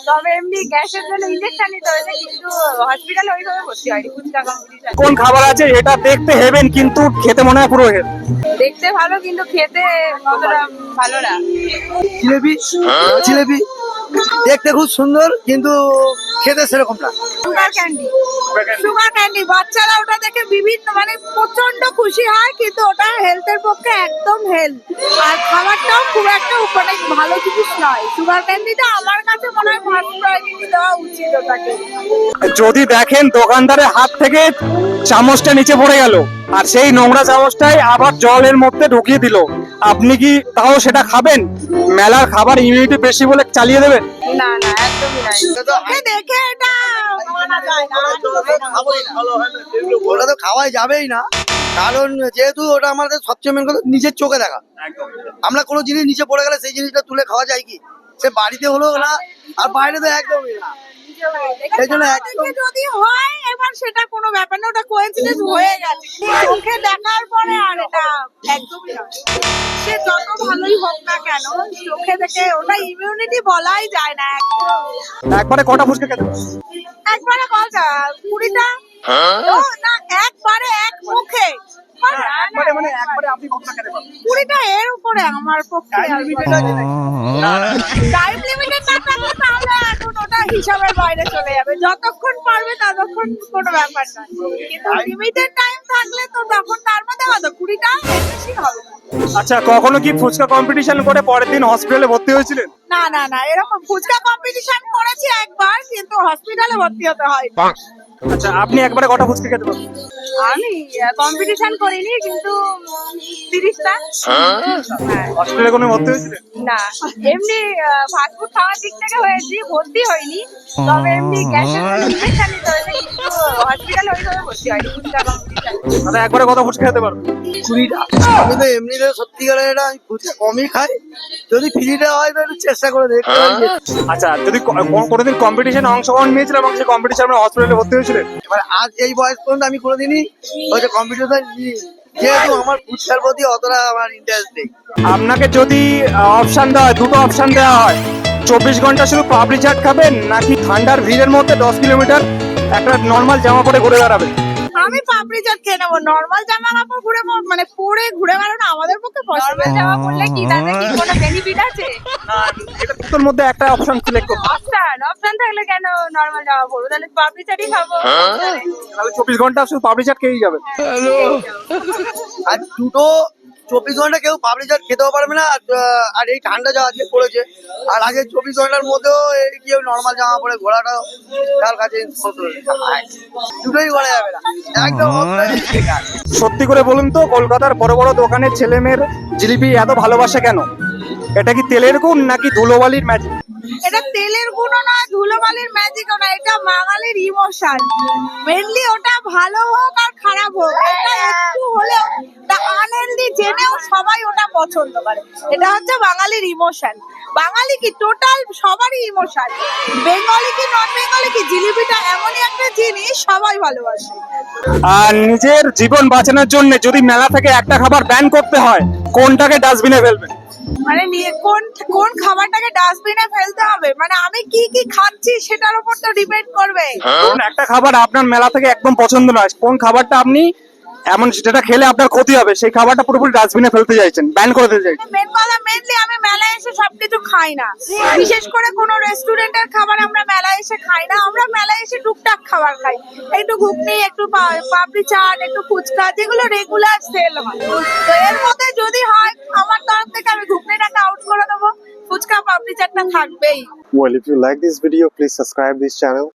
তবে এমনি গ্যাসের জন্য ইনজেকশন নিতে হয়েছে, কিন্তু হসপিটালে ওইভাবে ভর্তি হয়নি। ফুচকা কম্পিটিশন। কোন খাবার আছে এটা দেখতে হেভেন কিন্তু খেতে মনে হয় পুরো হেল। দেখতে ভালো কিন্তু খেতে অতটা ভালো না। জিলেবি জিলেবি দেখতে খুব সুন্দর কিন্তু খেতে সেরকম না। সুগার ক্যান্ডি, সুগার ক্যান্ডি বাচ্চারা ওটা দেখে বিভিন্ন মানে প্রচন্ড খুশি হয়, কিন্তু ওটা হেলথের পক্ষে একদম হেলথ, আর খাবারটাও খুব একটা মানে ভালো জিনিস নয়। সুগার ক্যান্ডিটা আমার কাছে মনে হয় ফার্স্ট প্রায়োরিটি দেওয়া উচিত ওটাকে। যদি দেখেন দোকানদারের হাত থেকে চামচটা নিচে পড়ে গেল আর সেই নোংরা চামচটাই আবার জলের মধ্যে ঢুকিয়ে দিল, আপনি কি তাও সেটা খাবেন? মেলার খাবার ইমিউনিটি বেশি বলে চালিয়ে দেবেন? না না, একদমই নাই। চোখে দেখে এটা মানা যায় না। ওটা তো খাওয়াই যাবেই না, কারণ যেহেতু ওটা আমাদের সবচেয়ে মেন কথা নিজের চোখে দেখা। আমরা কোনো জিনিস নিচে পড়ে গেলে সেই জিনিসটা তুলে খাওয়া যায় কি? সে বাড়িতে হলো না, আর বাইরে তো একদমই না। সেই জন্য একদম যদি হয় এবার সেটা কোনো ব্যাপার না, ওটা কোইন্সিডেন্স হয়ে গেছে। চোখে দেখার পরে আর এটা একদমই নয়। সে যত ভালোই হোক না কেন, চোখে দেখে ওটা ইমিউনিটি বলাই যায় না। একবারে কটা ফুচকা খেতে পারেন? একবারে কটা? 20টা? ও না, একবারে এক মুখে একবারে আপনি কতটা খেতে পারেন? 20টা এর উপরে আমার পক্ষে। টাইম লিমিটেড না থাকলে তাহলে এখন ওটা হিসাবের বাইরে চলে যাবে। যতক্ষণ পারবে ততক্ষণ কোনো ব্যাপার না, কিন্তু লিমিটেড টাইম থাকলে তো তখন তার মধ্যে হয়তো 20টা এর বেশি হবে না। আচ্ছা, কখনো কি ফুচকা কম্পিটিশন করে পরের দিন হসপিটালে ভর্তি হয়েছিলেন? না না না, এরকম ফুচকা কম্পিটিশন করেছি একবার, কিন্তু হসপিটালে ভর্তি হতে হয়। আচ্ছা, আপনি একবারে কটা ফুচকা খেতে পারেন? আমি কম্পিটিশন করিনি, কিন্তু 30টা। হসপিটালে কোনো ভর্তি হয়েছিলেন? না, এমনি ফাস্টফুড খাওয়ার দিক থেকে হয়েছি, ভর্তি হয়নি। তবে এমনি গ্যাসের ইনজেকশন নিতে হয়েছে, কিন্তু হসপিটালে ওইভাবে ভর্তি হয়নি। ফুচকা কম্পিটিশন। দাদা একবারে কটা ফুচকা খেতে পারবেন? 20টা। আমি তো এমনিতে সত্যিকারের এটা আমি ফুচকা কমই খাই, যদি ফ্রিটা হয় তো একটু চেষ্টা করে দেখতে পারি। আচ্ছা, যদি কোনোদিন কম্পিটিশনে অংশগ্রহণ নিয়েছিলেন এবং সেই কম্পিটিশনে হসপিটালে ভর্তি হয়েছিলেন? এবার আজ এই বয়স পর্যন্ত আমি কোনোদিনই হয়তো কম্পিটিশন যেহেতু আমার ফুচকার প্রতি অতটা আমার ইন্টারেস্ট নেই। আপনাকে যদি অপশন দেওয়া হয়, দুটো অপশন দেওয়া হয়, 24 ঘন্টা শুধু পাপড়ি চাট খাবেন নাকি ঠান্ডার ভিড়ের মধ্যে 10 কিলোমিটার একটা নর্মাল জামা পরে ঘুরে বেড়াবেন? আমি পাপড়ি চাট খেয়ে নেবো। নর্মাল জামা কাপড় মানে পরে ঘুরে বেড়ানো আমাদের পক্ষে পসিবল। জামা পরলে কি তাতে কি কোনো বেনিফিট আছে? এটা দুটোর মধ্যে একটা অপশন সিলেক্ট করুন। অপশন থাকলে কেন নর্মাল জামা পরবো? তাহলে পাপড়ি চাটই খাবো। তাহলে 24 ঘন্টা শুধু পাপড়ি চাট খেয়েই যাবেন। আর দুটো 24 ঘন্টা কেউ পাপড়ি চাট খেতেও পারবে না, আর এই ঠান্ডা যা আজকে পড়েছে, আর আগে 24 ঘন্টার মধ্যেও কেউ নর্মাল জামা পরে ঘোরাটাও তার কাছে দুটোই করা যাবে না, একদম বেকার। সত্যি করে বলুন তো, কলকাতার বড় বড় দোকানের ছেলে মেয়ের জিলিপি এত ভালোবাসে কেন? এটা কি তেলের গুণ নাকি ধুলোবালির ম্যাজিক? এটা তেলের গুণও না, ধুলোবালির ম্যাজিকও না, এটা বাঙালির ইমোশন। মেনলি ওটা ভালো হোক আর খারাপ হোক, এটা একটু হলেও আনহেলদি জেনেও সবাই ওটা পছন্দ করে। এটা হচ্ছে বাঙালির ইমোশন। বাঙালি কি টোটাল সবারই ইমোশন, বেঙ্গলি কি নন বেঙ্গলি কি, জিলিপিটা এমনই একটা জিনিস সবাই ভালোবাসে। আর নিজের জীবন বাঁচানোর জন্য যদি মেলা থেকে একটা খাবার ব্যান করতে হয়, কোনটাকে ডাস্টবিনে ফেলবেন? মানে কোন কোন খাবারটাকে ডাস্টবিনে ফেলতে হবে, মানে আমি কি কি খাচ্ছি সেটার উপর তো ডিপেন্ড করবে। কোন একটা খাবার আপনার মেলা থেকে একদম পছন্দ নয়, কোন খাবারটা আপনি এমন যেটা খেলে আপনার ক্ষতি হবে, সেই খাবারটা পুরোপুরি ডাস্টবিনে ফেলতে চাইছেন, ব্যান করে দিতে চাইছেন? মেনলি আমি মেলায় এসে সবকিছু খাই না, বিশেষ করে কোনো রেস্টুরেন্টের খাবার আমরা মেলায় এসে খাই না। আমরা মেলায় এসে টুকটাক খাবার খাই, একটু ঘুগনি, একটু পাপড়ি চাট, একটু ফুচকা, যেগুলো রেগুলার সেল হয়। তো এর মধ্যে যদি হয় আমার তরফ থেকে আমি ঘুগনিটাকে আউট করে দেবো, ফুচকা পাপড়ি চাটটা থাকবেই। Well, if you like this video, please subscribe this channel